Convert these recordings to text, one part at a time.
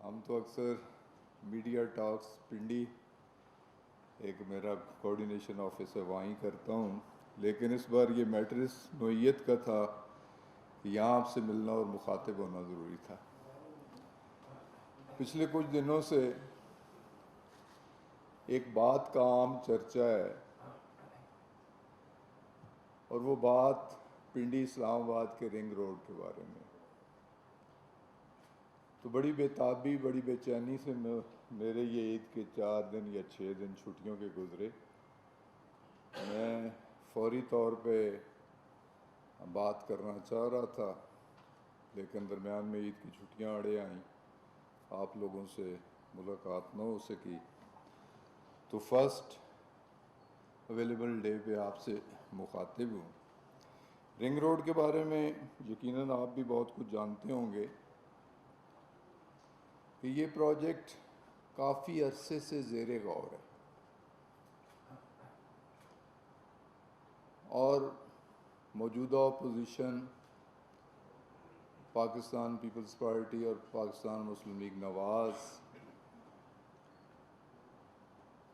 ہم تو اکثر میڈیا ٹاکس پنڈی ایک میرا کوارڈینیشن آفس ہے وہیں کرتا ہوں، لیکن اس بار یہ میٹر اس نوعیت کا تھا کہ یہاں آپ سے ملنا اور مخاطب ہونا ضروری تھا۔ پچھلے کچھ دنوں سے ایک بات کا عام چرچا ہے اور وہ بات پنڈی اسلام آباد کے رنگ روڈ کے بارے میں۔ تو بڑی بےتابی بڑی بے چینی سے میرے یہ عید کے 4 دن یا 6 دن چھٹیوں کے گزرے۔ میں فوری طور پہ بات کرنا چاہ رہا تھا، لیکن درمیان میں عید کی چھٹیاں اڑے آئیں، آپ لوگوں سے ملاقات نہ ہو سکی، تو فرسٹ اویلیبل ڈے پہ آپ سے مخاطب ہوں۔ رنگ روڈ کے بارے میں یقیناً آپ بھی بہت کچھ جانتے ہوں گے کہ یہ پروجیکٹ کافی عرصے سے زیر غور ہے اور موجودہ اپوزیشن پاکستان پیپلز پارٹی اور پاکستان مسلم لیگ نواز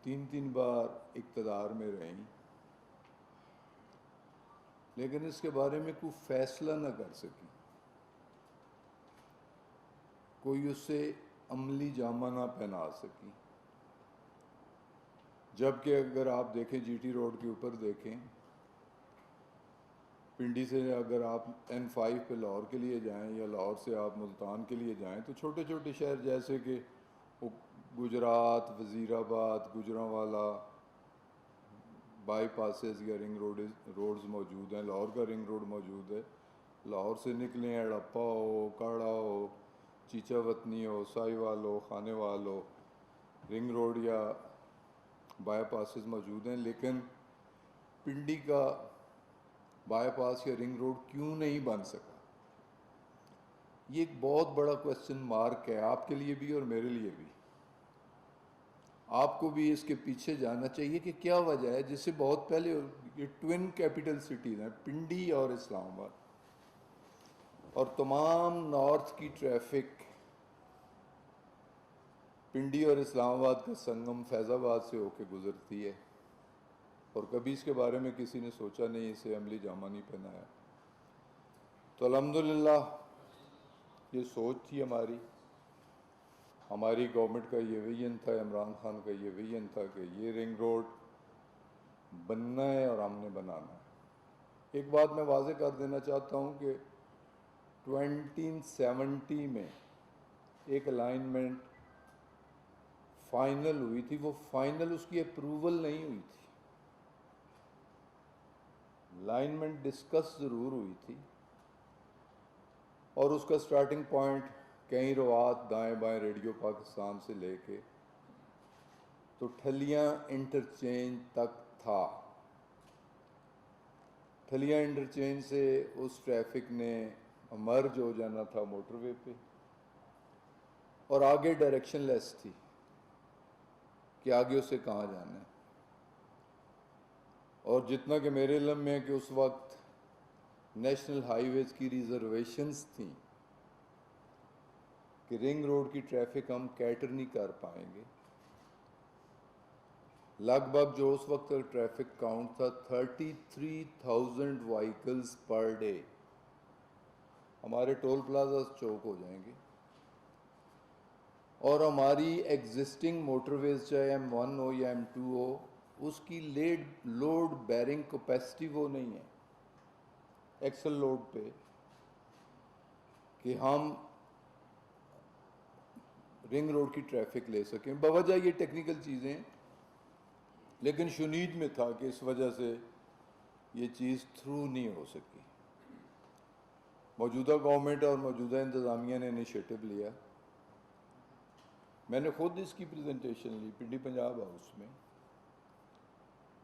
3 بار اقتدار میں رہیں، لیکن اس کے بارے میں کوئی فیصلہ نہ کر سکی، کوئی اس سے عملی جامہ نہ پہنا سکی۔ جبکہ اگر آپ دیکھیں جی ٹی روڈ کے اوپر دیکھیں، پنڈی سے اگر آپ N5 پہ لاہور کے لیے جائیں یا لاہور سے آپ ملتان کے لیے جائیں تو چھوٹے چھوٹے شہر جیسے کہ گجرات، وزیر آباد، گوجرانوالا بائی پاسز یا رنگ روڈز موجود ہیں۔ لاہور کا رنگ روڈ موجود ہے، لاہور سے نکلیں ہڑپا ہو، کاڑا ہو، چیچا وطنی ہو، سائی وال ہو، خانے وال ہو، رنگ روڈ یا بائی پاسز موجود ہیں، لیکن پنڈی کا بائی پاس یا رنگ روڈ کیوں نہیں بن سکا؟ یہ ایک بہت بڑا کویسچن مارک ہے آپ کے لیے بھی اور میرے لیے بھی۔ آپ کو بھی اس کے پیچھے جاننا چاہیے کہ کیا وجہ ہے، جس سے بہت پہلے یہ ٹوین کیپٹل سٹیز ہیں پنڈی اور اسلام آباد، اور تمام نارتھ کی ٹریفک پنڈی اور اسلام آباد کا سنگم فیض آباد سے ہو کے گزرتی ہے، اور کبھی اس کے بارے میں کسی نے سوچا نہیں، اسے عملی جامہ نہیں پہنایا۔ تو الحمدللہ یہ سوچ تھی ہماری گورنمنٹ کا یہ ویژن تھا، عمران خان کا یہ ویژن تھا کہ یہ رنگ روڈ بننا ہے اور ہم نے بنانا ہے۔ ایک بات میں واضح کر دینا چاہتا ہوں کہ 2070 میں ایک الائنمنٹ فائنل ہوئی تھی، وہ فائنل اس کی اپروول نہیں ہوئی تھی، الائنمنٹ ڈسکس ضرور ہوئی تھی، اور اس کا سٹارٹنگ پوائنٹ کئی روات دائیں بائیں ریڈیو پاکستان سے لے کے تو ٹھلیاں انٹرچینج تک تھا۔ ٹھلیاں انٹرچینج سے اس ٹریفک نے مرج ہو جانا تھا موٹر وے پہ، اور آگے ڈائریکشن لیس تھی کہ آگے اسے کہاں جانا ہے۔ اور جتنا کہ میرے علم میں کہ اس وقت نیشنل ہائی ویز کی ریزرویشنز تھیں کہ رنگ روڈ کی ٹریفک ہم کیٹر نہیں کر پائیں گے۔ لگ بھگ جو اس وقت ٹریفک کاؤنٹ تھا 33,000 وائیکلز پر ڈے، ہمارے ٹول پلازاز چوک ہو جائیں گے، اور ہماری ایگزسٹنگ موٹر ویز چاہے M1 ہو یا M2 ہو، اس کی لوڈ بیرنگ کیپیسٹی وہ نہیں ہے ایکسل لوڈ پہ کہ ہم رنگ روڈ کی ٹریفک لے سکیں۔ بوجہ یہ ٹیکنیکل چیزیں، لیکن شنید میں تھا کہ اس وجہ سے یہ چیز تھرو نہیں ہو سکی۔ موجودہ گورنمنٹ اور موجودہ انتظامیہ نے انیشیٹو لیا، میں نے خود اس کی پریزنٹیشن لی پنڈی پنجاب ہاؤس میں۔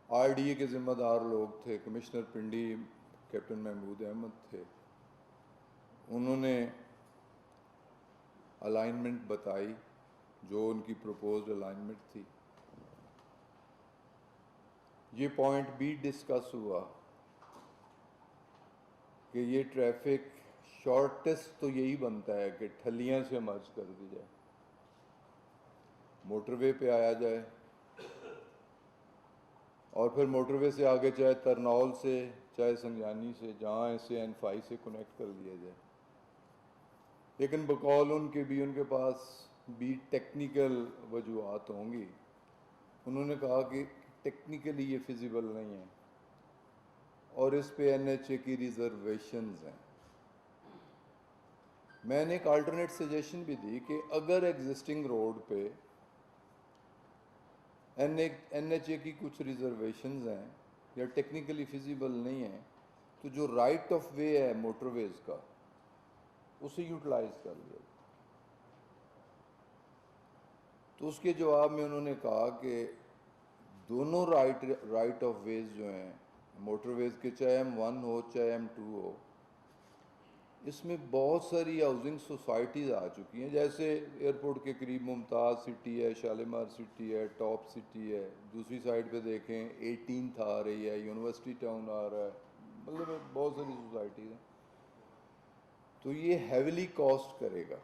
RDA کے ذمہ دار لوگ تھے، کمشنر پنڈی کیپٹن محمود احمد تھے، انہوں نے الائنمنٹ بتائی جو ان کی پروپوزڈ الائنمنٹ تھی۔ یہ پوائنٹ بھی ڈسکس ہوا کہ یہ ٹریفک شارٹیسٹ تو یہی بنتا ہے کہ ٹھلیاں سے مرج کر دی جائے، موٹر وے پہ آیا جائے، اور پھر موٹر وے سے آگے چاہے ترنول سے چاہے سنجانی سے جہاں اسے N5 سے کنیکٹ کر لیا جائے. لیکن بقول ان کے بھی، ان کے پاس بھی ٹیکنیکل وجوہات ہوں گی. انہوں نے کہا کہ ٹیکنیکلی یہ فیزیبل نہیں ہے اور اس پہ NHA کی ریزرویشنز ہیں. میں نے ایک الٹرنیٹ سجیشن بھی دی کہ اگر ایگزسٹنگ روڈ پہ NHA کی کچھ ریزرویشنز ہیں یا ٹیکنیکلی فیزیبل نہیں ہیں، تو جو رائٹ آف وے ہے موٹر ویز کا اسے یوٹیلائز کر لیا جائے. تو اس کے جواب میں انہوں نے کہا کہ دونوں رائٹ آف ویز جو ہیں موٹر ویز کے، چاہے M1 ہو چاہے M2 ہو، اس میں بہت ساری ہاؤسنگ سوسائٹیز آ چکی ہیں. جیسے ایئرپورٹ کے قریب ممتاز سٹی ہے، شالیمار سٹی ہے، ٹاپ سٹی ہے. دوسری سائڈ پہ دیکھیں 18th آ رہی ہے، یونیورسٹی ٹاؤن آ رہا ہے، مطلب بہت ساری سوسائٹیز ہیں. تو یہ ہیویلی کاسٹ کرے گا.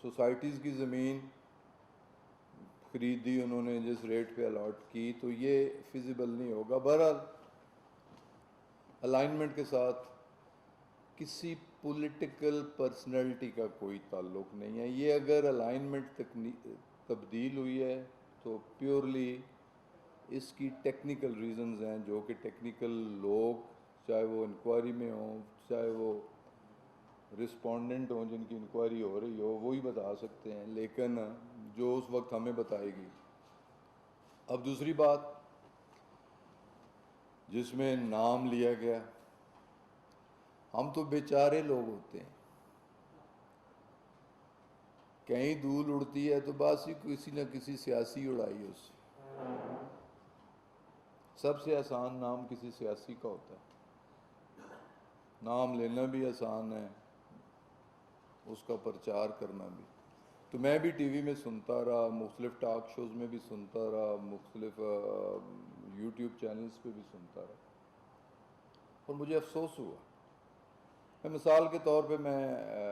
سوسائٹیز کی زمین خریدی انہوں نے جس ریٹ پہ الاٹ کی، تو یہ فیزیبل نہیں ہوگا. بہرحال الائنمنٹ کے ساتھ کسی پولیٹیکل پرسنالٹی کا کوئی تعلق نہیں ہے. یہ اگر الائنمنٹ تبدیل ہوئی ہے تو پیورلی اس کی ٹیکنیکل ریزنز ہیں، جو کہ ٹیکنیکل لوگ چاہے وہ انکوائری میں ہوں چاہے وہ رسپونڈنٹ ہوں جن کی انکوائری ہو رہی ہو، وہی بتا سکتے ہیں، لیکن جو اس وقت ہمیں بتائے گی. اب دوسری بات جس میں نام لیا گیا، ہم تو بیچارے لوگ ہوتے ہیں، کہیں دھول اڑتی ہے تو بس ہی کسی نہ کسی سیاسی اڑائی اس سے. سب سے آسان نام کسی سیاسی کا ہوتا ہے، نام لینا بھی آسان ہے، اس کا پرچار کرنا بھی. تو میں بھی ٹی وی میں سنتا رہا، مختلف ٹاک شوز میں بھی سنتا رہا، مختلف یوٹیوب چینلز پہ بھی سنتا رہا، اور مجھے افسوس ہوا. میں مثال کے طور پہ میں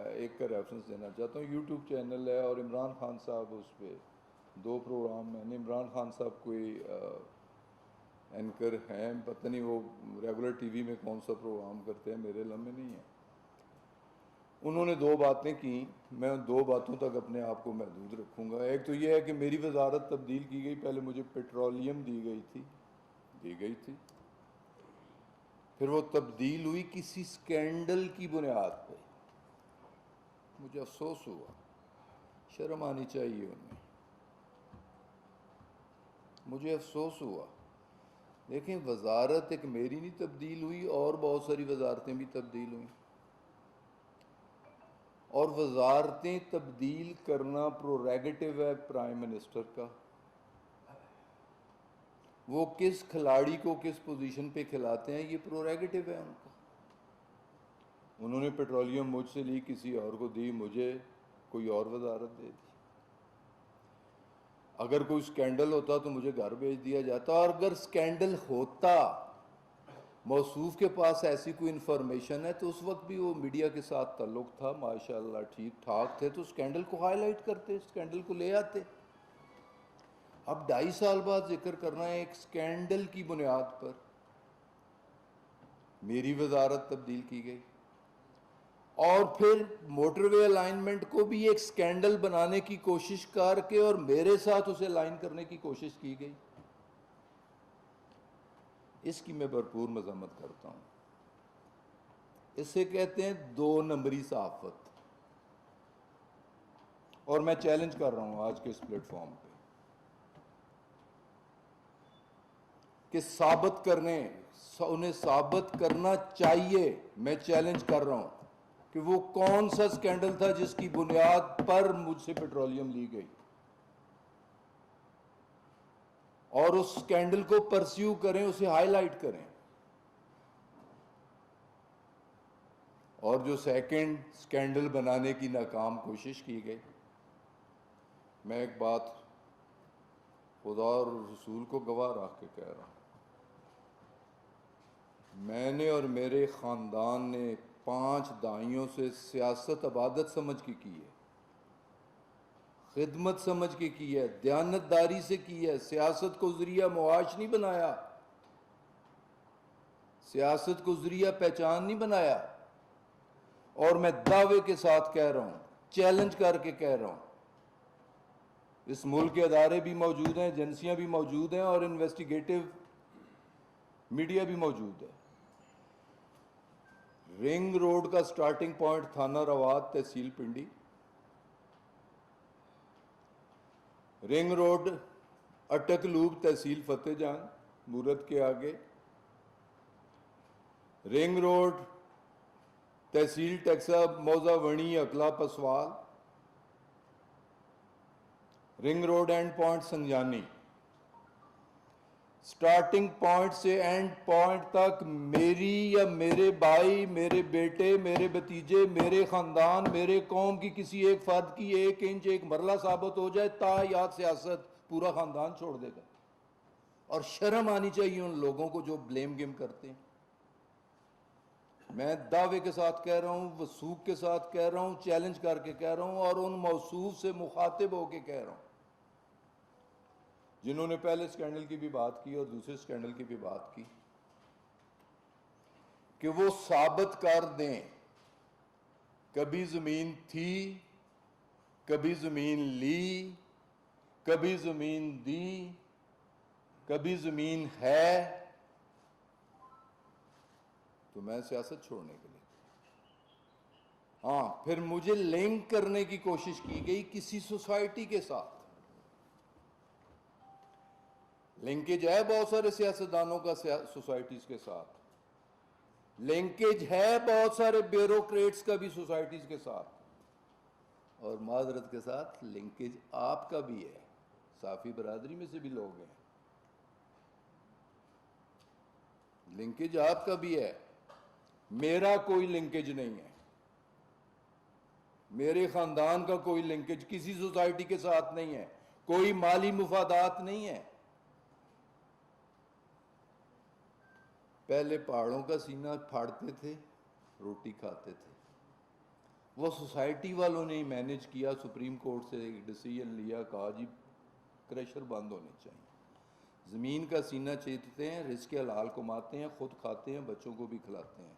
ایک کا ریفرنس دینا چاہتا ہوں. یوٹیوب چینل ہے اور عمران خان صاحب اس پہ 2 پروگرام میں نے. عمران خان صاحب کوئی اینکر ہیں، پتہ نہیں وہ ریگولر ٹی وی میں کون سا پروگرام کرتے ہیں، میرے علم میں نہیں ہے. انہوں نے 2 باتیں کی، میں 2 باتوں تک اپنے آپ کو محدود رکھوں گا. ایک تو یہ ہے کہ میری وزارت تبدیل کی گئی، پہلے مجھے پیٹرولیم دی گئی تھی، پھر وہ تبدیل ہوئی کسی سکینڈل کی بنیاد پہ. مجھے افسوس ہوا، شرم آنی چاہیے انہیں، مجھے افسوس ہوا. دیکھیں وزارت ایک میری نہیں تبدیل ہوئی، اور بہت ساری وزارتیں بھی تبدیل ہوئیں، اور وزارتیں تبدیل کرنا پروریگیٹو ہے پرائم منسٹر کا. وہ کس کھلاڑی کو کس پوزیشن پہ کھلاتے ہیں یہ پروریگیٹو ہے ان کا. انہوں نے پیٹرولیم مجھ سے لی، کسی اور کو دی، مجھے کوئی اور وزارت دے دی. اگر کوئی سکینڈل ہوتا تو مجھے گھر بھیج دیا جاتا، اور اگر سکینڈل ہوتا، موصوف کے پاس ایسی کوئی انفارمیشن ہے، تو اس وقت بھی وہ میڈیا کے ساتھ تعلق تھا، ماشاءاللہ ٹھیک ٹھاک تھے، تو سکینڈل کو ہائی لائٹ کرتے، سکینڈل کو لے آتے. اب 2.5 سال بعد ذکر کرنا ہے ایک سکینڈل کی بنیاد پر. میری وزارت تبدیل کی گئی، اور پھر موٹر وے الائنمنٹ کو بھی ایک سکینڈل بنانے کی کوشش کر کے اور میرے ساتھ اسے الائن کرنے کی کوشش کی گئی. اس کی میں بھرپور مذمت کرتا ہوں. اسے کہتے ہیں 2 نمبری صحافت. اور میں چیلنج کر رہا ہوں آج کے اس پلیٹ فارم پہ کہ انہیں ثابت کرنا چاہیے. میں چیلنج کر رہا ہوں کہ وہ کون سا سکینڈل تھا جس کی بنیاد پر مجھ سے پیٹرولیم لی گئی، اور اس سکینڈل کو پرسیو کریں، اسے ہائی لائٹ کریں. اور جو سیکنڈ سکینڈل بنانے کی ناکام کوشش کی گئی، میں ایک بات خدا اور رسول کو گواہ رکھ کے کہہ رہا ہوں، میں نے اور میرے خاندان نے 5 دہائیوں سے سیاست عبادت سمجھ کے کی ہے، خدمت سمجھ کے کی ہے، دیانتداری سے کی ہے، سیاست کو ذریعہ معاش نہیں بنایا، سیاست کو ذریعہ پہچان نہیں بنایا۔ اور میں دعوے کے ساتھ کہہ رہا ہوں، چیلنج کر کے کہہ رہا ہوں، اس ملک کے ادارے بھی موجود ہیں، ایجنسیاں بھی موجود ہیں، اور انویسٹیگیٹو میڈیا بھی موجود ہے۔ رنگ روڈ کا سٹارٹنگ پوائنٹ تھانہ رواد، تحصیل پنڈی، رنگ روڈ اٹک لوب، تحصیل فتح جان مورت کے آگے، رنگ روڈ تحصیل ٹیکسا موزہ ونی اکلا Paswal, ring road end point Sangjani. Starting point سے اینڈ پوائنٹ تک میری یا میرے بھائی، میرے بیٹے، میرے بھتیجے، میرے خاندان، میرے قوم کی کسی ایک فرد کی 1 انچ 1 مرلہ ثابت ہو جائے، تا یاد سیاست پورا خاندان چھوڑ دے گا۔ اور شرم آنی چاہیے ان لوگوں کو جو بلیم گیم کرتے ہیں۔ میں دعوے کے ساتھ کہہ رہا ہوں، وثوق کے ساتھ کہہ رہا ہوں، چیلنج کر کے کہہ رہا ہوں، اور ان موصوف سے مخاطب ہو کے کہہ رہا ہوں جنہوں نے پہلے سکینڈل کی بھی بات کی اور دوسرے سکینڈل کی بھی بات کی، کہ وہ ثابت کر دیں کبھی زمین تھی، کبھی زمین لی، کبھی زمین دی، کبھی زمین ہے، تو میں سیاست چھوڑنے کے لیے۔ ہاں، پھر مجھے لنک کرنے کی کوشش کی گئی کسی سوسائٹی کے ساتھ۔ لنکیج ہے بہت سارے سیاستدانوں کا سوسائٹیز کے ساتھ، لنکیج ہے بہت سارے بیوروکریٹس کا بھی سوسائٹیز کے ساتھ، اور معذرت کے ساتھ لنکیج آپ کا بھی ہے، صافی برادری میں سے بھی لوگ ہیں، لنکیج آپ کا بھی ہے۔ میرا کوئی لنکیج نہیں ہے، میرے خاندان کا کوئی لنکیج کسی سوسائٹی کے ساتھ نہیں ہے، کوئی مالی مفادات نہیں ہے۔ پہلے پہاڑوں کا سینہ پھاڑتے تھے، روٹی کھاتے تھے، وہ سوسائٹی والوں نے ہی مینیج کیا، سپریم کورٹ سے ایک ڈیسیژن لیا، کہا جی کریشر بند ہونے چاہیے، زمین کا سینہ چیرتے ہیں، رزق حلال کماتے ہیں، خود کھاتے ہیں، بچوں کو بھی کھلاتے ہیں۔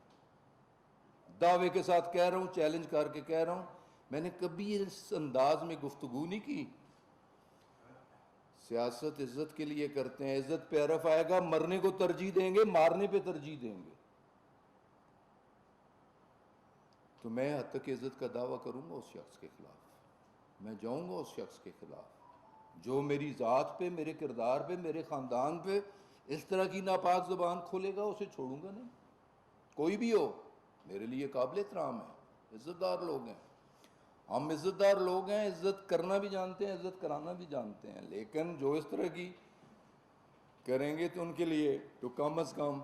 دعوے کے ساتھ کہہ رہا ہوں، چیلنج کر کے کہہ رہا ہوں، میں نے کبھی اس انداز میں گفتگو نہیں کی۔ سیاست عزت کے لیے کرتے ہیں، عزت پہ عرف آئے گا، مرنے کو ترجیح دیں گے، مارنے پہ ترجیح دیں گے۔ تو میں حد تک عزت کا دعویٰ کروں گا اس شخص کے خلاف، میں جاؤں گا اس شخص کے خلاف جو میری ذات پہ، میرے کردار پہ، میرے خاندان پہ اس طرح کی ناپاک زبان کھولے گا، اسے چھوڑوں گا نہیں، کوئی بھی ہو۔ میرے لیے قابل احترام ہے، عزت دار لوگ ہیں، ہم عزت دار لوگ ہیں، عزت کرنا بھی جانتے ہیں، عزت کرانا بھی جانتے ہیں، لیکن جو اس طرح کی کریں گے تو ان کے لیے تو کم از کم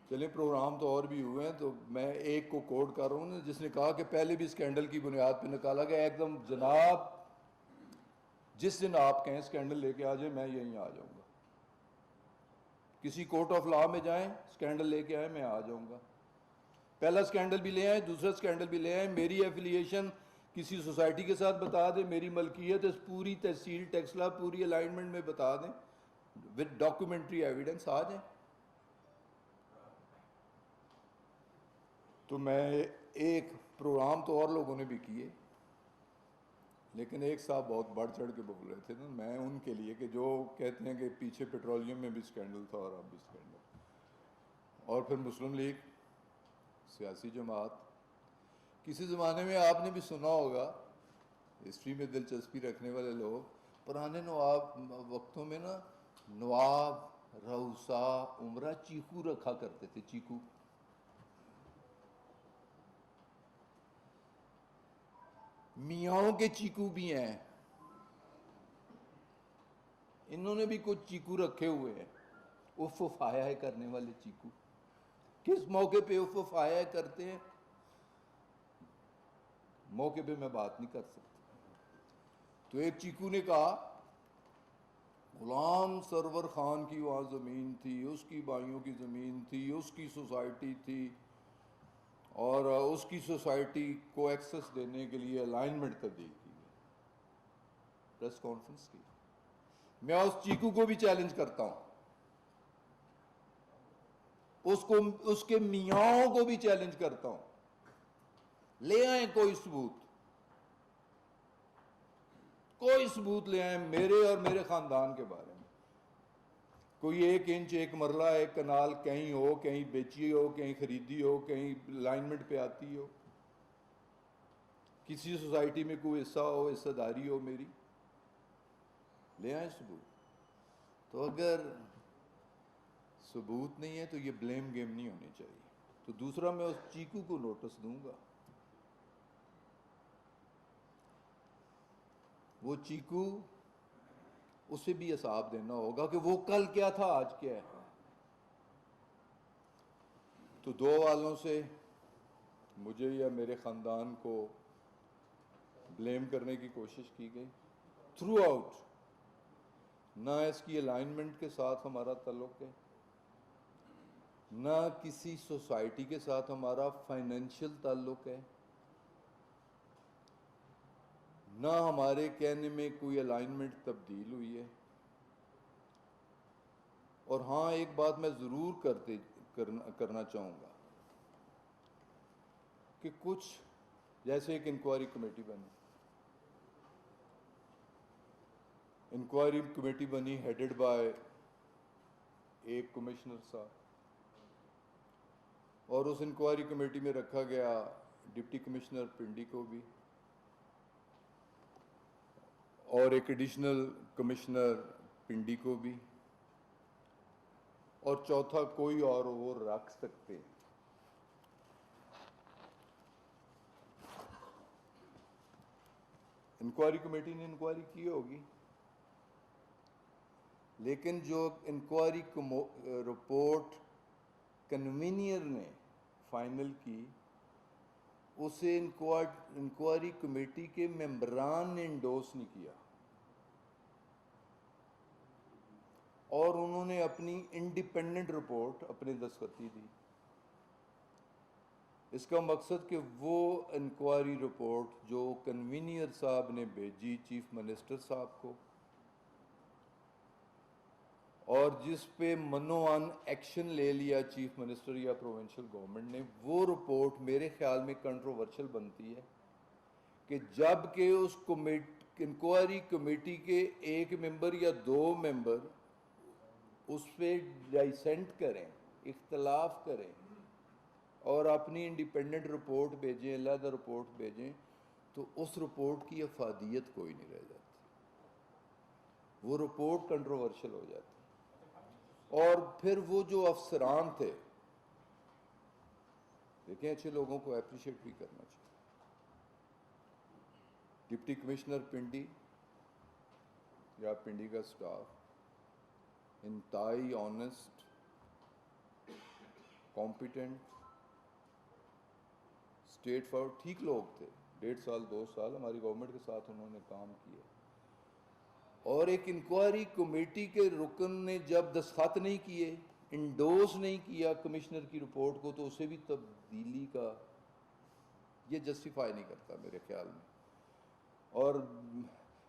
چلیں، پروگرام تو اور بھی ہوئے ہیں، تو میں ایک کو کوٹ کر رہا ہوں جس نے کہا کہ پہلے بھی اسکینڈل کی بنیاد پہ نکالا گیا، ایک دم جناب جس دن آپ کہیں اسکینڈل لے کے آ جائیں میں یہیں آ جاؤں گا، کسی کورٹ آف لا میں جائیں اسکینڈل لے کے آئیں میں آ جاؤں گا، پہلا اسکینڈل بھی لے آئیں، دوسرا اسکینڈل بھی لے آئیں، میری ایفیلیشن کسی سوسائٹی کے ساتھ بتا دیں، میری ملکیت اس پوری تحصیل ٹیکسلا پوری الائنمنٹ میں بتا دیں، ود ڈاکومنٹری ایویڈنس آ جائیں۔ تو میں ایک پروگرام تو اور لوگوں نے بھی کیے، لیکن ایک صاحب بہت بڑھ چڑھ کے بول رہے تھے نا، میں ان کے لیے کہ جو کہتے ہیں کہ پیچھے پیٹرولیم میں بھی اسکینڈل تھا اور اب بھی اسکینڈل، اور پھر مسلم لیگ سیاسی جماعت، کسی زمانے میں آپ نے بھی سنا ہوگا، ہسٹری میں دلچسپی رکھنے والے لوگ، پرانے نواب وقتوں میں نا نواب رؤسا عمرہ چیکو رکھا کرتے تھے، چیکو، میاؤں کے چیکو بھی ہیں، انہوں نے بھی کچھ چیکو رکھے ہوئے ہیں، اف آیا ہے کرنے والے چیکو، کس موقع پہ اف آیا ہے کرتے ہیں، موقع پہ میں بات نہیں کر سکتا۔ تو ایک چیکو نے کہا غلام سرور خان کی وہاں زمین تھی، اس کی بھائیوں کی زمین تھی، اس کی سوسائٹی تھی، اور اس کی سوسائٹی کو ایکسس دینے کے لیے الائنمنٹ تبدیل کی گئی۔ پریس کانفرنس کی. میں اس چیکو کو بھی چیلنج کرتا ہوں, اس کے میاں کو بھی چیلنج کرتا ہوں, لے آئیں کوئی ثبوت لے آئیں میرے اور میرے خاندان کے بارے میں. کوئی 1 انچ 1 مرلہ 1 کنال کہیں ہو, کہیں بیچی ہو, کہیں خریدی ہو, کہیں الائنمنٹ پہ آتی ہو, کسی سوسائٹی میں کوئی حصہ ہو, حصہ داری ہو میری, لے آئیں ثبوت. تو اگر ثبوت نہیں ہے تو یہ بلیم گیم نہیں ہونی چاہیے. تو دوسرا میں اس چیکو کو نوٹس دوں گا. وہ چیکو, اسے بھی حساب دینا ہوگا کہ وہ کل کیا تھا آج کیا ہے. تو 2 والوں سے مجھے یا میرے خاندان کو بلیم کرنے کی کوشش کی گئی تھرو آؤٹ. نہ اس کی الائنمنٹ کے ساتھ ہمارا تعلق ہے, نہ کسی سوسائٹی کے ساتھ ہمارا فائنینشیل تعلق ہے, نہ ہمارے کہنے میں کوئی الائنمنٹ تبدیل ہوئی ہے. اور ہاں ایک بات میں ضرور کرنا چاہوں گا کہ کچھ جیسے ایک انکوائری کمیٹی بنی ہیڈڈ بائی ایک کمشنر صاحب, اور اس انکوائری کمیٹی میں رکھا گیا ڈپٹی کمشنر پنڈی کو بھی, اور ایک ایڈیشنل کمشنر پنڈی کو بھی, اور چوتھا کوئی اور وہ رکھ سکتے. انکوائری کمیٹی نے انکوائری کی ہوگی, لیکن جو انکوائری رپورٹ کنوینئر نے فائنل کی, اسے انکوائری کمیٹی کے ممبران نے انڈوس نہیں کیا, اور انہوں نے اپنی انڈیپینڈنٹ رپورٹ اپنے دستخطی دی. اس کا مقصد کہ وہ انکوائری رپورٹ جو کنوینئر صاحب نے بھیجی چیف منسٹر صاحب کو, اور جس پہ منوان ایکشن لے لیا چیف منسٹر یا پروونشل گورنمنٹ نے, وہ رپورٹ میرے خیال میں کنٹروورشل بنتی ہے کہ جب کہ اس انکوائری کمیٹی کے 1 ممبر یا 2 ممبر اس پہ ڈائسنٹ کریں, اختلاف کریں, اور اپنی انڈیپینڈنٹ رپورٹ بھیجیں, علیحدہ رپورٹ بھیجیں, تو اس رپورٹ کی افادیت کوئی نہیں رہ جاتی, وہ رپورٹ کنٹروورشل ہو جاتی. اور پھر وہ جو افسران تھے, دیکھیں اچھے لوگوں کو اپریشیٹ بھی کرنا چاہیے. ڈپٹی کمشنر پنڈی یا پنڈی کا سٹاف انتہائی آنیسٹ, کمپیٹنٹ, اسٹریٹ فارورڈ, ٹھیک لوگ تھے. 1.5 سال 2 سال ہماری گورنمنٹ کے ساتھ انہوں نے کام کیا, اور ایک انکوائری کمیٹی کے رکن نے جب دستخط نہیں کیے, انڈوس نہیں کیا کمشنر کی رپورٹ کو, تو اسے بھی تبدیلی کا یہ جسٹیفائی نہیں کرتا میرے خیال میں. اور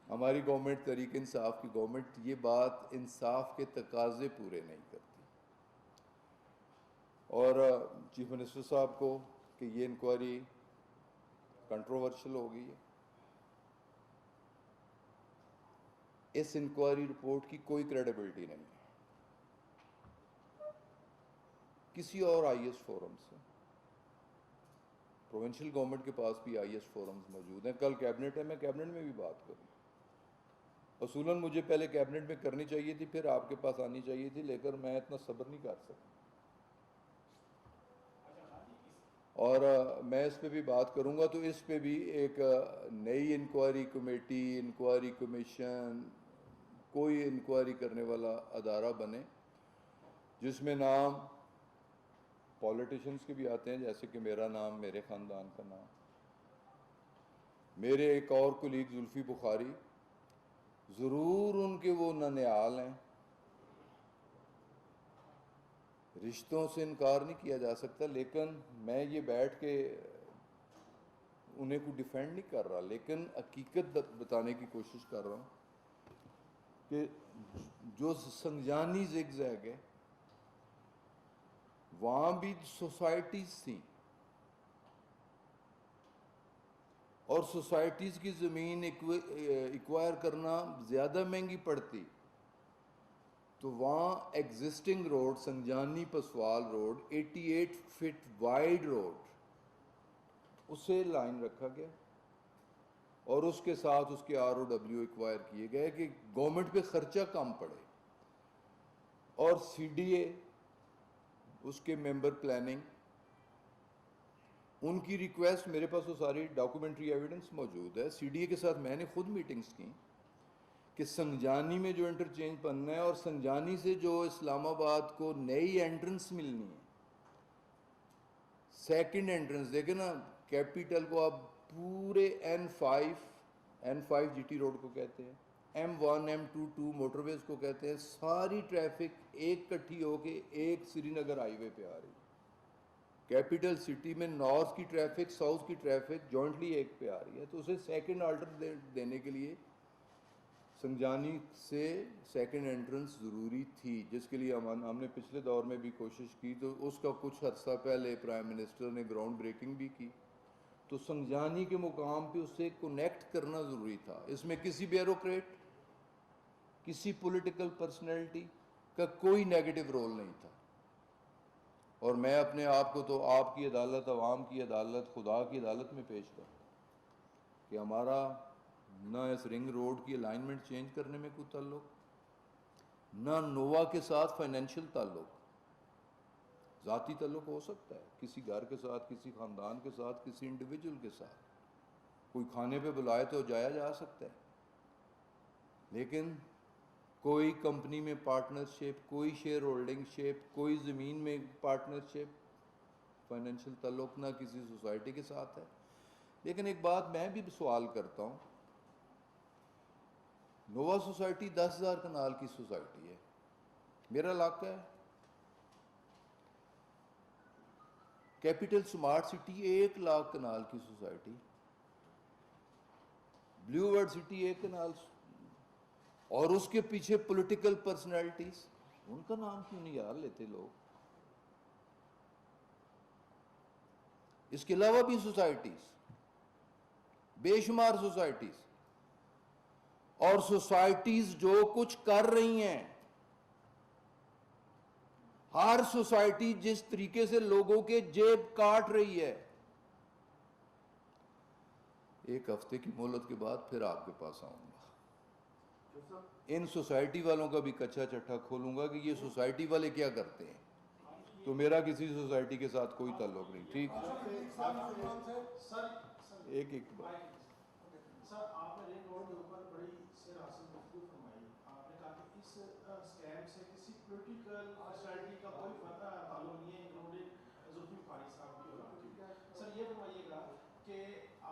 ہماری گورنمنٹ تحریک انصاف کی گورنمنٹ یہ بات انصاف کے تقاضے پورے نہیں کرتی. اور چیف منسٹر صاحب کو کہ یہ انکوائری کنٹروورشل ہو گئی ہے, اس انکوائری رپورٹ کی کوئی کریڈیبلٹی نہیں ہے کسی اور آئی ایس فورم سے. پروونشل گورنمنٹ کے پاس بھی آئی ایس فورمز موجود ہیں. کل کیبنٹ ہے, میں کیبنٹ میں بھی بات کروں. اصولاً مجھے پہلے کیبنٹ میں کرنی چاہیے تھی, پھر آپ کے پاس آنی چاہیے تھی, لیکن میں اتنا صبر نہیں کر سکتا. اور میں اس پہ بھی بات کروں گا. تو اس پہ بھی ایک نئی انکوائری کمیٹی, انکوائری کمیشن, کوئی انکوائری کرنے والا ادارہ بنے جس میں نام پولیٹیشنز کے بھی آتے ہیں, جیسے کہ میرا نام, میرے خاندان کا نام, میرے ایک اور کولیگ زلفی بخاری, ضرور ان کے وہ ننیال ہیں, رشتوں سے انکار نہیں کیا جا سکتا, لیکن میں یہ بیٹھ کے انہیں کو ڈیفینڈ نہیں کر رہا، لیکن حقیقت بتانے کی کوشش کر رہا ہوں کہ جو سنجانی زگ زیگ ہے وہاں بھی سوسائٹیز تھیں، اور سوسائٹیز کی زمین ایکوائر کرنا زیادہ مہنگی پڑتی، تو وہاں existing road Sangjani Paswal road 88 foot wide road اسے لائن رکھا گیا، اور اس کے ساتھ اس کے ROW ایکوائر کیے گئے کہ گورنمنٹ پہ خرچہ کم پڑے، اور CDA اس کے ممبر پلاننگ ان کی ریکویسٹ، میرے پاس وہ ساری ڈاکومنٹری ایویڈنس موجود ہے، CDA کے ساتھ میں نے خود میٹنگز کی کہ سنجانی میں جو انٹرچینج بننا ہے اور سنجانی سے جو اسلام آباد کو نئی انٹرنس ملنی ہے، سیکنڈ انٹرنس، دیکھیں نا کیپیٹل کو آپ پورے N5 GT روڈ کو کہتے ہیں، M1 M2 موٹر ویز کو کہتے ہیں، ساری ٹریفک ایک کٹھی ہو کے ایک سری نگر ہائی وے پہ آ رہی ہے، کیپیٹل سٹی میں نارتھ کی ٹریفک ساؤتھ کی ٹریفک جوائنٹلی ایک پہ آ رہی ہے، تو اسے سیکنڈ آلٹر دینے کے لیے سنجانی سے سیکنڈ انٹرنس ضروری تھی، جس کے لیے ہم نے پچھلے دور میں بھی کوشش کی، تو اس کا کچھ عرصہ پہلے پرائم منسٹر نے گراؤنڈ بریکنگ بھی کی، تو سنجانی کے مقام پہ اسے کنیکٹ کرنا ضروری تھا، اس میں کسی بیوروکریٹ کسی پولیٹیکل پرسنالٹی کا کوئی نیگیٹو رول نہیں تھا، اور میں اپنے آپ کو تو آپ کی عدالت، عوام کی عدالت، خدا کی عدالت میں پیش کروں کہ ہمارا نہ اس رنگ روڈ کی الائنمنٹ چینج کرنے میں کوئی تعلق، نہ نووا کے ساتھ فائنینشیل تعلق، ذاتی تعلق ہو سکتا ہے کسی گھر کے ساتھ، کسی خاندان کے ساتھ، کسی انڈیویجول کے ساتھ، کوئی کھانے پہ بلائے تو جایا جا سکتا ہے، لیکن کوئی کمپنی میں پارٹنرشپ، کوئی شیئر ہولڈنگ شپ، کوئی زمین میں پارٹنرشپ، فائنینشیل تعلق نہ کسی سوسائٹی کے ساتھ ہے۔ لیکن ایک بات میں بھی سوال کرتا ہوں، نووا سوسائٹی 10,000 کنال کی سوسائٹی ہے، میرا علاقہ ہے، کیپیٹل سمارٹ سٹی 1,00,000 کنال کی سوسائٹی، بلیو ورڈ سٹی 1 کنال، اور اس کے پیچھے پولیٹیکل پرسنالٹیز، ان کا نام کیوں نہیں یاد لیتے لوگ؟ اس کے علاوہ بھی سوسائٹیز، بے شمار سوسائٹیز، اور سوسائٹیز جو کچھ کر رہی ہیں، ہر سوسائٹی جس طریقے سے لوگوں کے جیب کاٹ رہی ہے، ایک ہفتے کی مہلت کے بعد پھر آپ کے پاس آؤں گا، ان سوسائٹی والوں کا بھی کچا چٹھا کھولوں گا کہ یہ سوسائٹی والے کیا کرتے ہیں، تو میرا کسی سوسائٹی کے ساتھ کوئی تعلق نہیں، ٹھیک؟ ایک بات سر، آپ نے رنگ روڈ کے اوپر بڑی سیر حاصل گفتگو فرمائی، آپ نے کہا کہ اس اسکیم سے کسی پولیٹیکل پرسنالٹی کا کوئی تعلق نہیں ہے، انکلوڈنگ زلفی فاری صاحب کی اور آپ کی۔ سر یہ فرمائیے گا کہ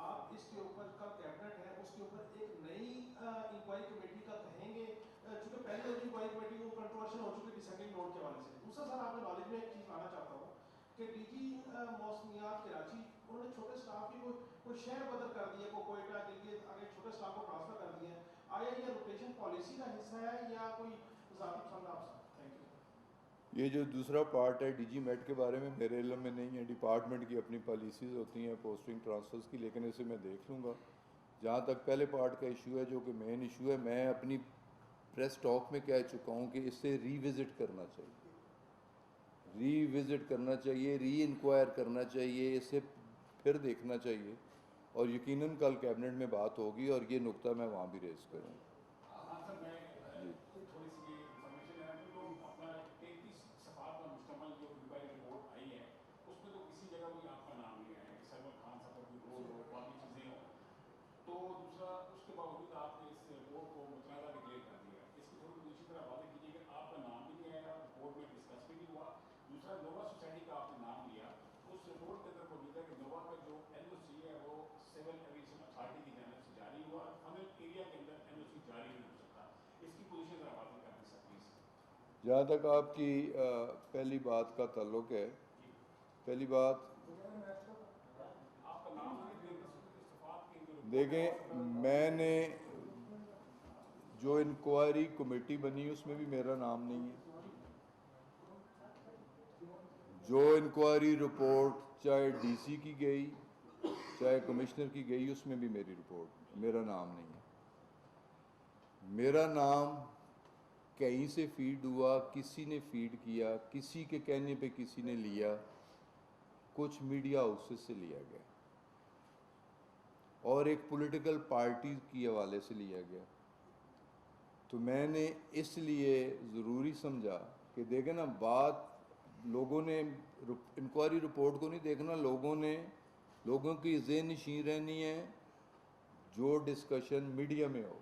آپ اس کے اوپر کا کیبنٹ ہے، اس کے اوپر ایک نئی انکوائری کمیٹی کا کہیں گے، چونکہ پہلے انکوائری کمیٹی کو کنٹروورشل ہو چکی ڈسینڈنگ روڈ کے حوالے سے۔ دوسرا سر، آپ نے نالج میں ایک چیز لانا چاہتا ہوں کہ DG موسمیات کراچی، انہوں نے چھوٹے سٹاف کی کوئی شہر بدل کر دیا، کوئٹہ گلگت آگے چھوٹے سٹاف کو ٹرانسفر کر دیا ہے، آیا یہ روٹیشن پالیسی کا حصہ ہے یا کوئی ذاتی پسند آپ سے؟ Thank you. یہ جو دوسرا پارٹ ہے DG میٹ کے بارے میں میرے علم میں نہیں ہے، ڈپارٹمنٹ کی اپنی پالیسیز ہوتی ہیں پوسٹنگ ٹرانسفرز کی، لیکن اسے میں دیکھ لوں گا۔ جہاں تک پہلے پارٹ کا ایشو ہے جو کہ مین ایشو ہے، میں اپنی پریس ٹاک میں کہہ چکا ہوں کہ اس سے ری وزٹ کرنا چاہیے، ری وزٹ کرنا چاہیے، ری انکوائر کرنا چاہیے، اسے پھر دیکھنا چاہیے، اور یقیناً کل کیبنٹ میں بات ہوگی اور یہ نقطہ میں وہاں بھی ریز کروں گا۔ تھوڑی سی انفارمیشن ہے کہ جو اپنا 33 صفحات پر مشتمل جو انکوائری رپورٹ آئی ہے، اس میں تو کسی جگہ کوئی آپ کا نام نہیں آیا ہے کہ سرور خان صاحب کوئی روڈ ہو، باقی چیزیں ہوں، تو دوسرا اس کے باوجود آپ نے اس رپورٹ کو متنازع ڈکلیئر کر دیا، اس کی تھوڑی دوسری طرح واضح کیجیے کہ آپ کا نام بھی نہیں آیا، رپورٹ میں ڈسکس بھی نہیں ہوا۔ دوسرا، نووا سوسائٹی کا آپ نے نام لیا، اس رپورٹ کے اندر موجود ہے کہ نووا کا جو NOC ہے وہ سول ایویشن اتھارٹی کی جانب سے جاری ہوا، اور فنل ایریا کے اندر NOC جاری نہیں ہو سکتا، اس کی پوزیشن ذرا واضح کر دیں سر پلیز۔ جہاں تک آپ کی پہلی بات کا تعلق ہے، پہلی بات آپ کا نام دیکھیں میں نے جو انکوائری کمیٹی بنی اس میں بھی میرا نام نہیں ہے. جو انکوائری رپورٹ چاہے ڈی سی کی گئی چاہے کمشنر کی گئی اس میں بھی میرا نام نہیں ہے. میرا نام کہیں سے فیڈ ہوا, کسی نے فیڈ کیا, کسی کے کہنے پہ کسی نے لیا, کچھ میڈیا ہاؤسز سے لیا گیا اور ایک پولیٹیکل پارٹی کی حوالے سے لیا گیا. تو میں نے اس لیے ضروری سمجھا کہ دیکھیں نا, بات لوگوں نے انکوائری رپورٹ کو نہیں دیکھنا, لوگوں کی ذہن نشین رہنی ہے جو ڈسکشن میڈیا میں ہو.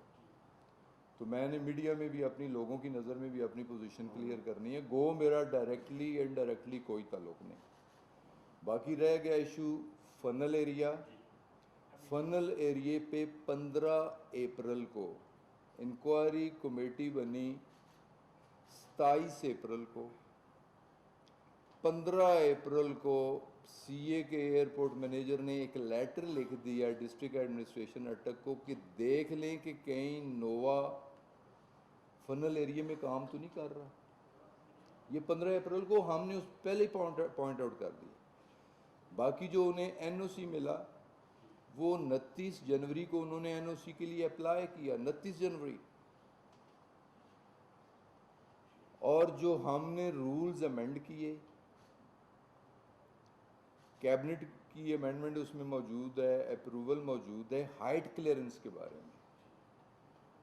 تو میں نے میڈیا میں بھی اپنی لوگوں کی نظر میں بھی اپنی پوزیشن کلیئر کرنی ہے. گو میرا ڈائریکٹلی انڈائریکٹلی کوئی تعلق نہیں. باقی رہ گیا ایشو فنل ایریا. فنل ایریے پہ 15 اپریل کو انکوائری کمیٹی بنی, 27 اپریل کو. 15 اپریل کو سی اے کے ایئرپورٹ مینیجر نے ایک لیٹر لکھ دیا ڈسٹرکٹ ایڈمنسٹریشن اٹک کو کہ دیکھ لیں کہ کہیں نووا فنل ایریے میں کام تو نہیں کر رہا. یہ 15 اپریل کو ہم نے اس پہلے پوائنٹ آؤٹ کر دیا. باقی جو انہیں این او سی ملا وہ 29 جنوری کو انہوں نے این او سی کے لیے اپلائی کیا, 29 جنوری. اور جو ہم نے رولز امینڈ کیے, کیبنٹ کی امینڈمنٹ اس میں موجود ہے, اپروول موجود ہے ہائٹ کلیئرنس کے بارے میں.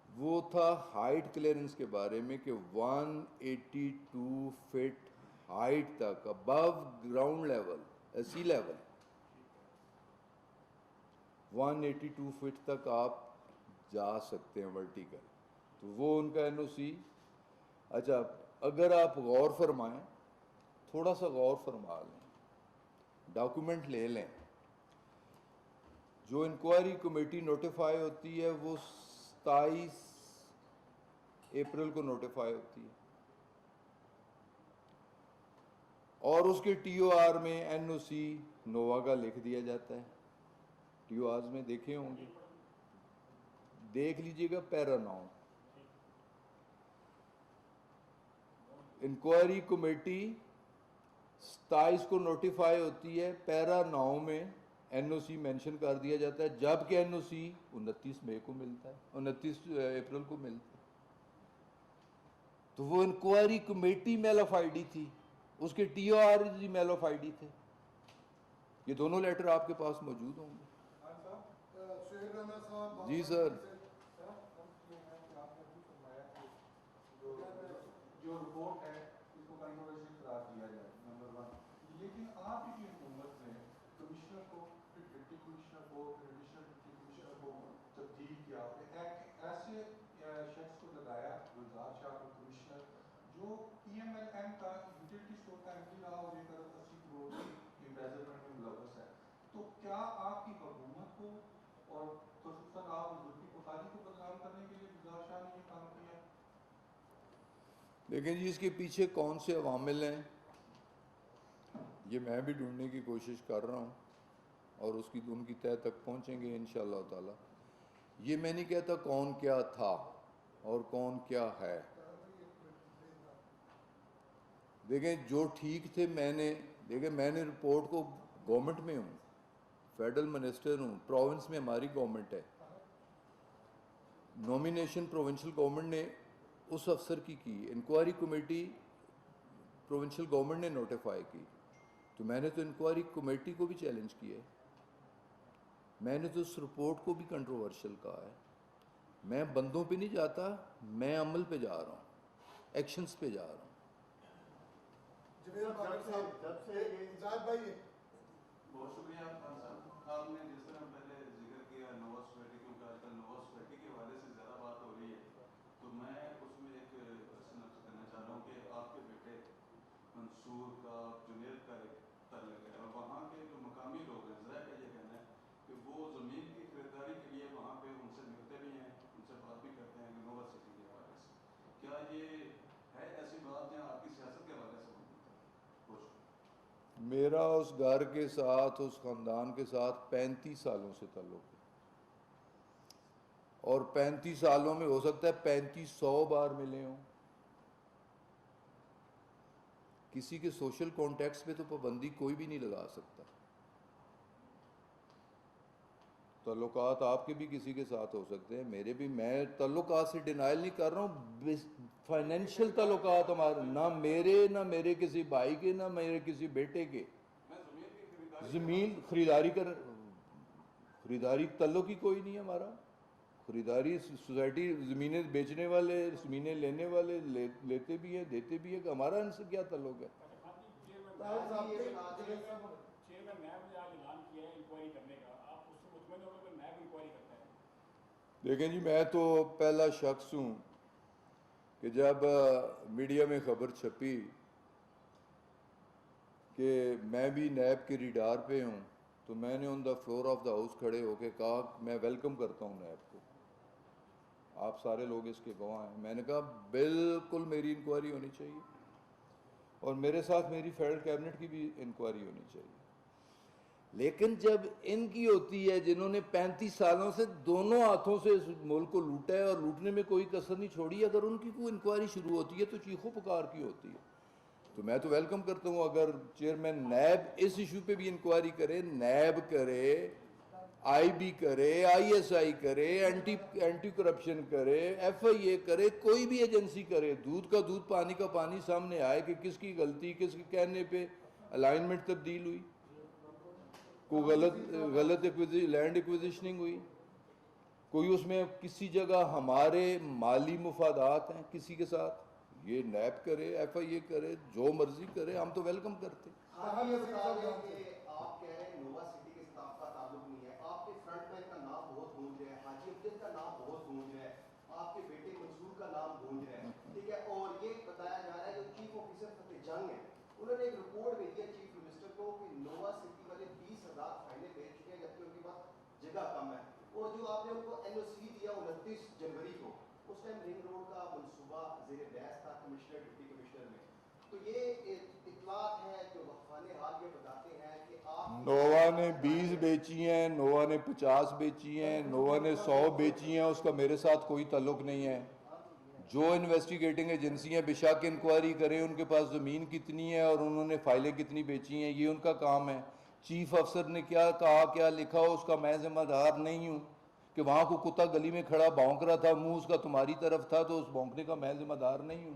وہ تھا ہائٹ کلیئرنس کے بارے میں کہ 182 فٹ ہائٹ تک ابو گراؤنڈ لیول سی لیول 182 فٹ تک آپ جا سکتے ہیں ورٹیکل. تو وہ ان کا این او سی. اچھا, اگر آپ غور فرمائیں, تھوڑا سا غور فرما لیں, ڈاکومنٹ لے لیں, جو انکوائری کمیٹی نوٹیفائی ہوتی ہے وہ 27 اپریل کو نوٹیفائی ہوتی ہے, اور اس کے ٹی او آر میں این او سی نووا کا لکھ دیا جاتا ہے. ٹی او آرز میں دیکھے ہوں گے, دیکھ لیجئے گا پیرا 9. انکوائری کمیٹی 27 کو نوٹیفائی ہوتی ہے, پیرا 9 میں این او سی مینشن کر دیا جاتا ہے, جبکہ این او سی 29 مئی کو ملتا ہے, 29 اپریل کو ملتا ہے. تو وہ انکوائری کمیٹی میل آف آئی ڈی تھی, اس کے ٹی او آر بھی میل آف آئی ڈی تھے. یہ دونوں لیٹر آپ کے پاس موجود ہوں گے. جی سر. جو رپورٹ ہے اس کو کنٹروورشل قرار دیا جائے, نمبر 1. لیکن آپ کی حکومت نے کمشنر کو, پھر ڈپٹی کمشنر کو, پھر ایڈیشنل ڈپٹی کمشنر کو تبدیل کیا, ایک ایسے شخص کو لگایا گلزار شاہ کو کمشنر, جو پی ایم ایل ایم کا یوٹیلیٹی اسٹور کا ایم ڈی رہا اور 1.80 کروڑ کی امبیزرمنٹ میں ملوث ہے. تو کیا آپ کی حکومت کو اور خصوصاً آپ ذوالفقار بخاری کو بدنام کرنے کے لیے گلزار شاہ نے یہ کام کیا؟ دیکھیں جی, اس کے پیچھے کون سے عوامل ہیں یہ میں بھی ڈھونڈنے کی کوشش کر رہا ہوں, اور ان کی تہہ تک پہنچیں گے انشاءاللہ تعالی. یہ میں نہیں کہتا کون کیا تھا اور کون کیا ہے. دیکھیں جو ٹھیک تھے, میں نے رپورٹ کو, گورنمنٹ میں ہوں, فیڈرل منسٹر ہوں, پروونس میں ہماری گورنمنٹ ہے, نومینیشن پروونشل گورنمنٹ نے اس افسر کی انکوائری کمیٹی پروونشل گورنمنٹ نے نوٹیفائی کی. تو میں نے تو انکوائری کمیٹی کو بھی چیلنج کیا ہے, میں نے تو اس رپورٹ کو بھی کنٹروورشل کہا ہے. میں بندوں پہ نہیں جاتا, میں عمل پہ جا رہا ہوں, ایکشنز پہ جا رہا ہوں. بہت شکریہ خان صاحب. آپ نے جس طرح پہلے ذکر کیا نووا سوسائٹی, کیونکہ آج کل نووا سوسائٹی کے حوالے سے زیادہ بات ہو رہی ہے, تو میں اس میں ایک سنبت کرنا چاہ رہا ہوں کہ آپ کے بیٹے منصور کا, جنید کا ایک تعلق ہے, اور وہاں کے جو مقامی لوگ ہیں, ذرا کا یہ کہنا ہے کہ وہ زمین کی خریداری کے لیے وہاں پہ ان سے ملتے بھی ہیں, ان سے بات بھی کرتے ہیں نووا سٹی کے حوالے سے. کیا یہ ہے ایسی بات جہاں آپ کی سیاست کے حوالے سے میرا اس گھر کے ساتھ, اس خاندان کے ساتھ 35 سالوں سے تعلق ہے. اور 35 سالوں میں ہو سکتا ہے 3500 بار ملے ہوں. کسی کے سوشل کانٹیکٹس پہ تو پابندی کوئی بھی نہیں لگا سکتا. تعلقات آپ کے بھی کسی کے ساتھ ہو سکتے ہیں, میرے بھی. میں تعلقات سے ڈینائل نہیں کر رہا ہوں. فائنینشیل تعلقات ہمارے, نہ میرے کسی بھائی کے, نہ میرے کسی بیٹے کے. زمین خریداری تعلق ہی کوئی نہیں ہے ہمارا. خریداری سوسائٹی, زمینیں بیچنے والے, زمینیں لینے والے لیتے بھی ہیں, دیتے بھی ہیں, کہ ہمارا ان سے کیا تعلق ہے. چیئرمین نیب نے آج اعلان کیا ہے انکوائری کرنے کا, آپ اس سے مطمئن ہو کہ نیب انکوائری کرتا ہے؟ دیکھیں جی, میں تو پہلا شخص ہوں کہ جب میڈیا میں خبر چھپی کہ میں بھی نیب کے ریڈار پہ ہوں, تو میں نے on the floor of the house کھڑے ہو کے کہا میں ویلکم کرتا ہوں نیب کو. آپ سارے لوگ اس کے گواہ ہیں. میں نے کہا بالکل میری انکوائری ہونی چاہیے, اور میرے ساتھ میری فیڈرل کیبنٹ کی بھی انکوائری ہونی چاہیے. لیکن جب ان کی ہوتی ہے, جنہوں نے 35 سالوں سے دونوں ہاتھوں سے اس ملک کو لوٹا ہے اور لوٹنے میں کوئی کسر نہیں چھوڑی, اگر ان کی کوئی انکوائری شروع ہوتی ہے تو چیخو پکار کی ہوتی ہے. تو میں تو ویلکم کرتا ہوں. اگر چیئرمین نیب اس ایشو پہ بھی انکوائری کرے, نیب کرے, آئی بی کرے, آئی ایس آئی کرے, اینٹی کرپشن کرے, ایف آئی اے کرے, کوئی بھی ایجنسی کرے, دودھ کا دودھ پانی کا پانی سامنے آئے کہ کس کی غلطی, کس کے کہنے پہ الائنمنٹ تبدیل ہوئی, کوئی غلط لینڈ ایکویزیشننگ ہوئی, کوئی اس میں کسی جگہ ہمارے مالی مفادات ہیں کسی کے ساتھ, یہ نیب کرے, ایف آئی اے کرے, جو مرضی کرے, ہم تو ویلکم کرتے. آپ یہ بتا دیں کہ آپ کہہ رہے ہیں نووا سٹی کے ساتھ آپ کا تعلق نہیں ہے, آپ کے فرنٹ مین کا نام بہت گونج رہا ہے, حاجی امجد کا نام بہت گونج رہا ہے, آپ کے بیٹے منصور کا نام گونج رہا ہے, ٹھیک ہے, اور یہ بتایا جا رہا ہے جو چیف آفیسر فتح جنگ ہے, انہوں نے ایک رپورٹ بھیجی ہے چیف منسٹر کو کہ نووا سٹی والے 20,000 فائلیں بھیج چکے ہیں جبکہ ان کے پاس جگہ کم ہے, اور جو آپ نے ان کو این او سی دیا 29 جنوری کو, اس ٹائم رنگ روڈ کا منصوبہ زیر بحث تھا کمشنر ڈپٹی کمشنر میں. تو یہ اطلاعات ہیں جو وقفان حال یہ بتاتے ہیں کہ آپ نووا نے 20 بیچی ہیں, نووا نے 50 بیچی ہیں, نووا نے 100 بیچی ہیں, اس کا میرے ساتھ کوئی تعلق نہیں ہے. جو انویسٹیگیٹنگ ایجنسی ہیں بے شک انکوائری کریں ان کے پاس زمین کتنی ہے اور انہوں نے فائلیں کتنی بیچی ہیں, یہ ان کا کام ہے. چیف افسر نے کیا کہا, کیا لکھا ہو, اس کا میں ذمہ دار نہیں ہوں. کہ وہاں کو کتا گلی میں کھڑا بھونک رہا تھا, منہ اس کا تمہاری طرف تھا, تو اس بھونکنے کا میں ذمہ دار نہیں ہوں.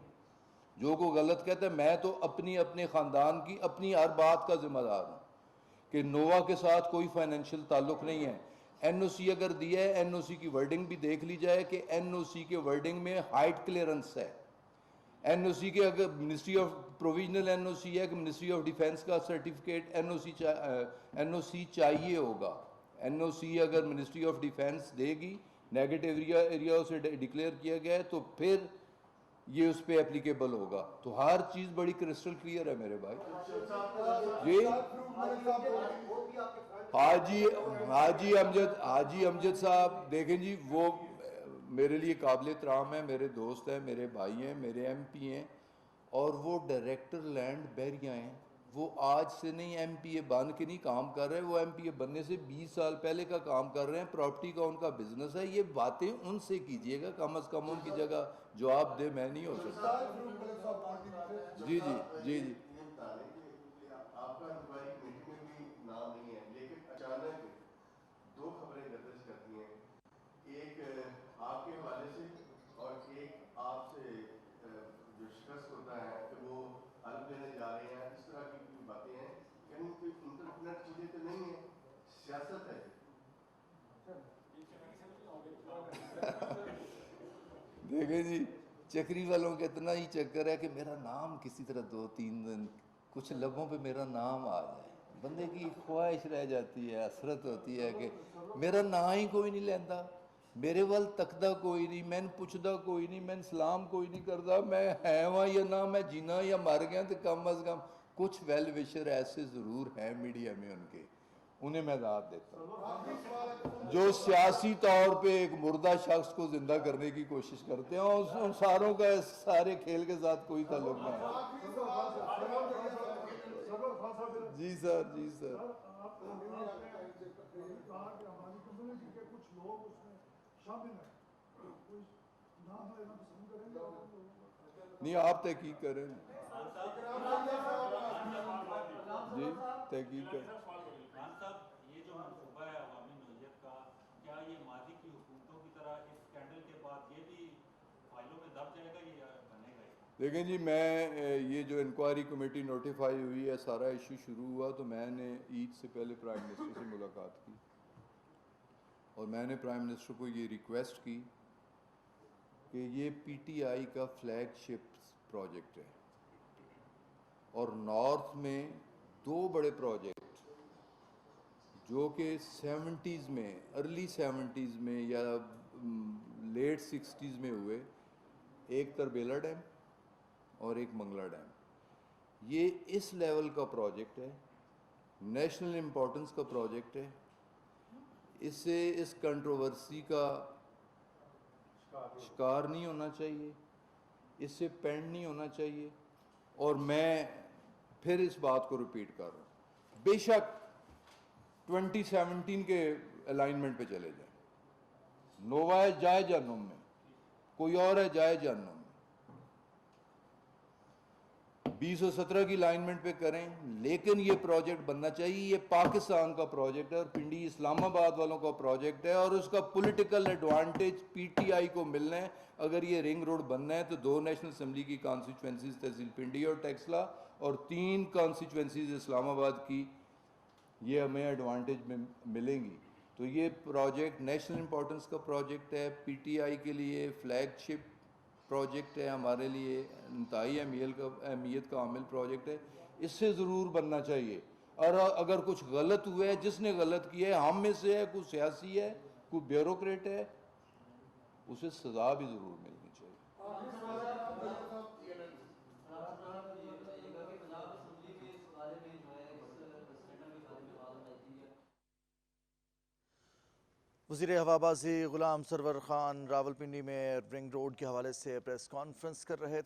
جو کو غلط کہتا ہے, میں تو اپنے خاندان کی اپنی ہر بات کا ذمہ دار ہوں کہ نووا کے ساتھ کوئی فائنینشیل تعلق نہیں ہے. این او سی اگر دیا ہے, این او سی کی ورڈنگ بھی دیکھ لی جائے کہ این او سی کے ورڈنگ میں ہائٹ کلیئرنس ہے. این او سی کے اگر منسٹری آف پروویژنل این او سی ہے کہ منسٹری آف ڈیفینس کا سرٹیفکیٹ این او سی چاہیے ہوگا. این او سی اگر منسٹری آف ڈیفینس دے گی, نیگیٹو ایریا اسے ڈکلیئر کیا گیا ہے, تو پھر یہ اس پہ اپلیکیبل ہوگا. تو ہر چیز بڑی کرسٹل کلیئر ہے میرے بھائی. یہ حاجی امجد صاحب دیکھیں جی, وہ میرے لیے قابل احترام ہے, میرے دوست ہیں, میرے بھائی ہیں, میرے ایم پی ہیں, اور وہ ڈائریکٹر لینڈ بحریہ ہیں. وہ آج سے نہیں ایم پی اے بن کے نہیں کام کر رہے, وہ ایم پی اے بننے سے 20 سال پہلے کا کام کر رہے ہیں. پراپرٹی کا ان کا بزنس ہے. یہ باتیں ان سے کیجئے گا, کم از کم ان کی جگہ جواب دے میں نہیں ہو سکتا. جی جی جی جی. آپ کا انکوائری کمیٹی میں بھی نام نہیں ہے, لیکن اچانک 2 خبریں گردش کرتی ہیں, ایک آپ کے حوالے سے اور ایک آپ سے جو شخص ہوتا ہے کہ وہ حلف لینے جا رہے ہیں, اس طرح کی باتیں ہیں. کہیں کوئی انٹرپرنٹ چیزیں تو نہیں ہیں, سیاست ہے. دیکھیں جی, چکری والوں کا اتنا ہی چکر ہے کہ میرا نام کسی طرح 2-3 دن کچھ لبوں پہ میرا نام آ جائے. بندے کی خواہش رہ جاتی ہے, حسرت ہوتی ہے کہ میرا نام ہی کوئی نہیں لینا, میرے وال تکدا کوئی نہیں, میں پوچھدا کوئی نہیں, میں سلام کوئی نہیں کردا. میں ہے وہاں یا نہ میں جینا یا مر گیا, تو کم از کم کچھ ویل وشر ایسے ضرور ہیں میڈیا میں ان کے, انہیں میں داد دیتا ہوں جو سیاسی طور پہ ایک مردہ شخص کو زندہ کرنے کی کوشش کرتے ہیں, اور ان ساروں کا اس سارے کھیل کے ساتھ کوئی تعلق نہیں ہے. جی سر, جی سر. آپ نے کہا کہ ہماری کمیونٹی کے کچھ لوگ اس میں شامل ہیں, نہیں آپ تحقیق کریں جی تحقیق کریں. خان صاحب یہ جو منصوبہ ہے عوامی نوعیت کا، کیا یہ ماضی کی حکومتوں کی طرح اس اسکینڈل کے بعد یہ بھی فائلوں میں دب جائے گا یا بنے گا؟ دیکھیں جی میں یہ جو انکوائری کمیٹی نوٹیفائی ہوئی ہے سارا ایشو شروع ہوا تو میں نے عید سے پہلے پرائم منسٹر سے ملاقات کی اور میں نے پرائم منسٹر کو یہ ریکویسٹ کی کہ یہ پی ٹی آئی کا فلیگ شپ پروجیکٹ ہے اور نارتھ میں 2 بڑے پروجیکٹ جو کہ 70s میں ارلی 70s میں یا لیٹ 60s میں ہوئے، ایک تربیلا ڈیم اور ایک منگلا ڈیم، یہ اس لیول کا پروجیکٹ ہے، نیشنل امپورٹنس کا پروجیکٹ ہے. اس سے اس کنٹروورسی کا شکار نہیں ہونا چاہیے، اس سے پینڈ نہیں ہونا چاہیے. اور میں پھر اس بات کو ریپیٹ کر رہا ہوں، بے شک 2017 کے الائنمنٹ پہ چلے جائیں، نووا ہے جائے جہنم میں، کوئی اور ہے جائے جہنم میں، 2017 کی الائنمنٹ پہ کریں، لیکن یہ پروجیکٹ بننا چاہیے. یہ پاکستان کا پروجیکٹ ہے اور پنڈی اسلام آباد والوں کا پروجیکٹ ہے اور اس کا political advantage P T I کو ملنا ہے. اگر یہ رنگ روڈ بننا ہے تو 2 نیشنل اسمبلی کی کانسٹیچوئنسیز تحصیل پنڈی اور ٹیکسلا اور 3 کانسٹیچوئنسیز اسلام آباد کی، یہ ہمیں ایڈوانٹیج میں ملیں گی. تو یہ پروجیکٹ نیشنل امپورٹنس کا پروجیکٹ ہے، پی ٹی آئی کے لیے فلیگ شپ پروجیکٹ ہے، ہمارے لیے انتہائی اہمیت کا حامل پروجیکٹ ہے. اس سے ضرور بننا چاہیے. اور اگر کچھ غلط ہوا ہے، جس نے غلط کیا ہے ہم میں سے ہے، کوئی سیاسی ہے، کوئی بیوروکریٹ ہے، اسے سزا بھی ضرور ملنی چاہیے. وزیر ہوابازی غلام سرور خان راولپنڈی میں رنگ روڈ کے حوالے سے پریس کانفرنس کر رہے تھے.